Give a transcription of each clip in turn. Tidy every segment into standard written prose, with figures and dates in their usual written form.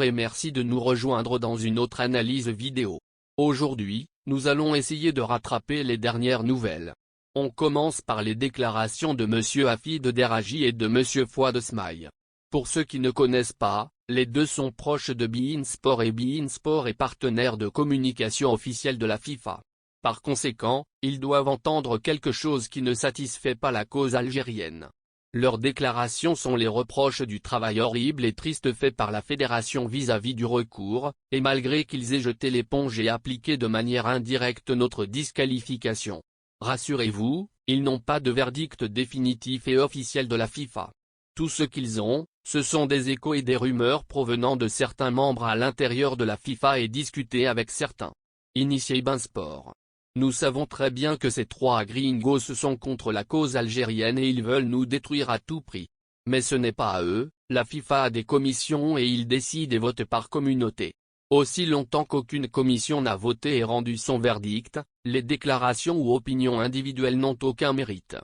et merci de nous rejoindre dans une autre analyse vidéo. Aujourd'hui, nous allons essayer de rattraper les dernières nouvelles. On commence par les déclarations de M. Hafid Deraji et de M. Fouad Smaï. Pour ceux qui ne connaissent pas, les deux sont proches de beIN Sport et beIN Sport est partenaire de communication officielle de la FIFA. Par conséquent, ils doivent entendre quelque chose qui ne satisfait pas la cause algérienne. Leurs déclarations sont les reproches du travail horrible et triste fait par la fédération vis-à-vis du recours, et malgré qu'ils aient jeté l'éponge et appliqué de manière indirecte notre disqualification. Rassurez-vous, ils n'ont pas de verdict définitif et officiel de la FIFA. Tout ce qu'ils ont, ce sont des échos et des rumeurs provenant de certains membres à l'intérieur de la FIFA et discutés avec certains. Initié beIN Sport. Nous savons très bien que ces trois gringos sont contre la cause algérienne et ils veulent nous détruire à tout prix. Mais ce n'est pas à eux, la FIFA a des commissions et ils décident et votent par communauté. Aussi longtemps qu'aucune commission n'a voté et rendu son verdict, les déclarations ou opinions individuelles n'ont aucun mérite.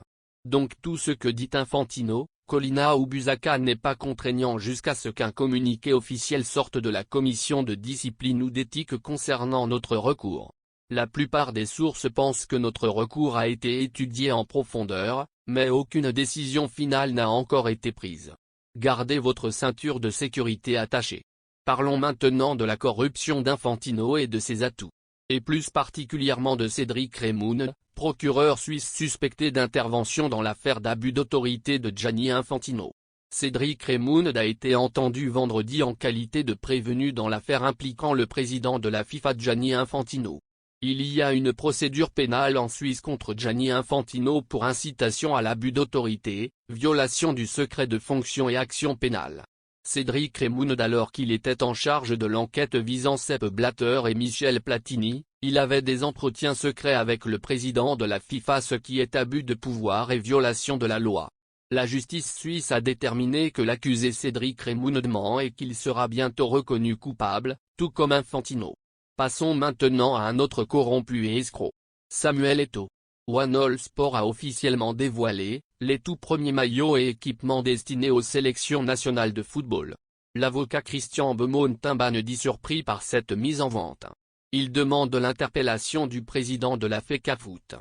Donc tout ce que dit Infantino, Collina ou Busaka n'est pas contraignant jusqu'à ce qu'un communiqué officiel sorte de la commission de discipline ou d'éthique concernant notre recours. La plupart des sources pensent que notre recours a été étudié en profondeur, mais aucune décision finale n'a encore été prise. Gardez votre ceinture de sécurité attachée. Parlons maintenant de la corruption d'Infantino et de ses atouts. Et plus particulièrement de Cédric Remoun, procureur suisse suspecté d'intervention dans l'affaire d'abus d'autorité de Gianni Infantino. Cédric Remoun a été entendu vendredi en qualité de prévenu dans l'affaire impliquant le président de la FIFA Gianni Infantino. Il y a une procédure pénale en Suisse contre Gianni Infantino pour incitation à l'abus d'autorité, violation du secret de fonction et action pénale. Cédric Remoun alors qu'il était en charge de l'enquête visant Sepp Blatter et Michel Platini, il avait des entretiens secrets avec le président de la FIFA, ce qui est abus de pouvoir et violation de la loi. La justice suisse a déterminé que l'accusé Cédric Remoun ment et qu'il sera bientôt reconnu coupable, tout comme Infantino. Passons maintenant à un autre corrompu et escroc. Samuel Eto'o. One All Sport a officiellement dévoilé les tout premiers maillots et équipements destinés aux sélections nationales de football. L'avocat Christian Beaumont-Timban dit surpris par cette mise en vente. Il demande l'interpellation du président de la FECAFOOT.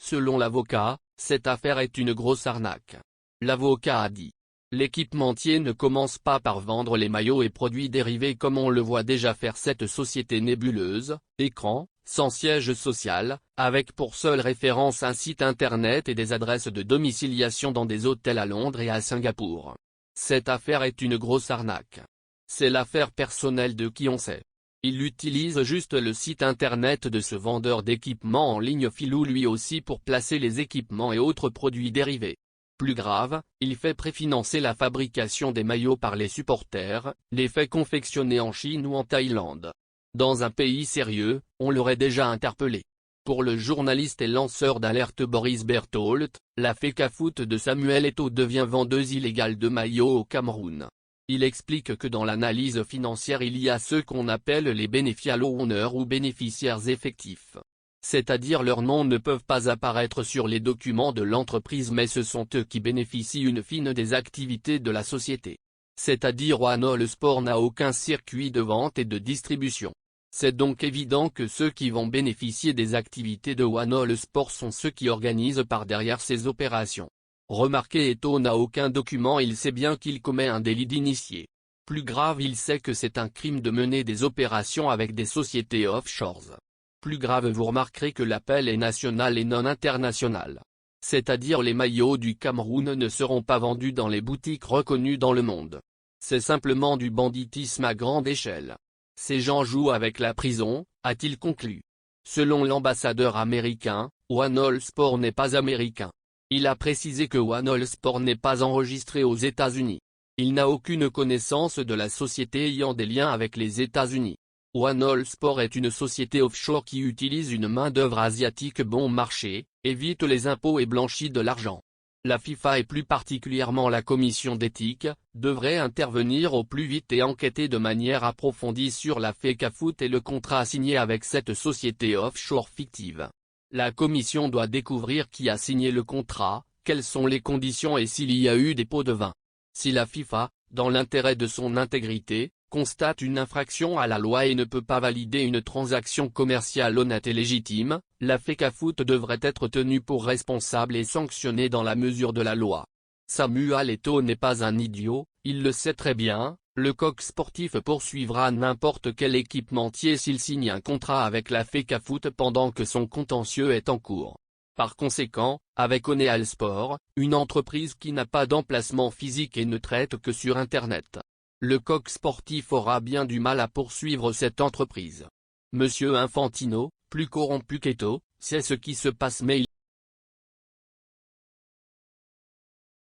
Selon l'avocat, cette affaire est une grosse arnaque. L'avocat a dit: l'équipementier ne commence pas par vendre les maillots et produits dérivés comme on le voit déjà faire cette société nébuleuse, écran, sans siège social, avec pour seule référence un site internet et des adresses de domiciliation dans des hôtels à Londres et à Singapour. Cette affaire est une grosse arnaque. C'est l'affaire personnelle de qui on sait. Il utilise juste le site internet de ce vendeur d'équipements en ligne filou lui aussi pour placer les équipements et autres produits dérivés. Plus grave, il fait préfinancer la fabrication des maillots par les supporters, les fait confectionner en Chine ou en Thaïlande. Dans un pays sérieux, on l'aurait déjà interpellé. Pour le journaliste et lanceur d'alerte Boris Berthold, la FECAFOOT de Samuel Eto'o devient vendeuse illégale de maillots au Cameroun. Il explique que dans l'analyse financière il y a ceux qu'on appelle les beneficial owners ou bénéficiaires effectifs. C'est-à-dire leurs noms ne peuvent pas apparaître sur les documents de l'entreprise mais ce sont eux qui bénéficient une fine des activités de la société. C'est-à-dire One All Sport n'a aucun circuit de vente et de distribution. C'est donc évident que ceux qui vont bénéficier des activités de One All Sport sont ceux qui organisent par derrière ces opérations. Remarquez, Eto'o n'a aucun document, il sait bien qu'il commet un délit d'initié. Plus grave, il sait que c'est un crime de mener des opérations avec des sociétés offshore. Plus grave, vous remarquerez que l'appel est national et non international. C'est-à-dire les maillots du Cameroun ne seront pas vendus dans les boutiques reconnues dans le monde. C'est simplement du banditisme à grande échelle. Ces gens jouent avec la prison, a-t-il conclu. Selon l'ambassadeur américain, One All Sport n'est pas américain. Il a précisé que One All Sport n'est pas enregistré aux États-Unis. Il n'a aucune connaissance de la société ayant des liens avec les États-Unis. One All Sport est une société offshore qui utilise une main-d'œuvre asiatique bon marché, évite les impôts et blanchit de l'argent. La FIFA et plus particulièrement la commission d'éthique, devrait intervenir au plus vite et enquêter de manière approfondie sur la FECAFOOT et le contrat signé avec cette société offshore fictive. La commission doit découvrir qui a signé le contrat, quelles sont les conditions et s'il y a eu des pots de vin. Si la FIFA, dans l'intérêt de son intégrité, constate une infraction à la loi et ne peut pas valider une transaction commerciale honnête et légitime, la FECAFOOT devrait être tenue pour responsable et sanctionnée dans la mesure de la loi. Samuel Eto'o n'est pas un idiot, il le sait très bien, le coq sportif poursuivra n'importe quel équipementier s'il signe un contrat avec la FECAFOOT pendant que son contentieux est en cours. Par conséquent, avec Oneal Sport, une entreprise qui n'a pas d'emplacement physique et ne traite que sur Internet, le coq sportif aura bien du mal à poursuivre cette entreprise. Monsieur Infantino, plus corrompu qu'Eto'o, c'est ce qui se passe mais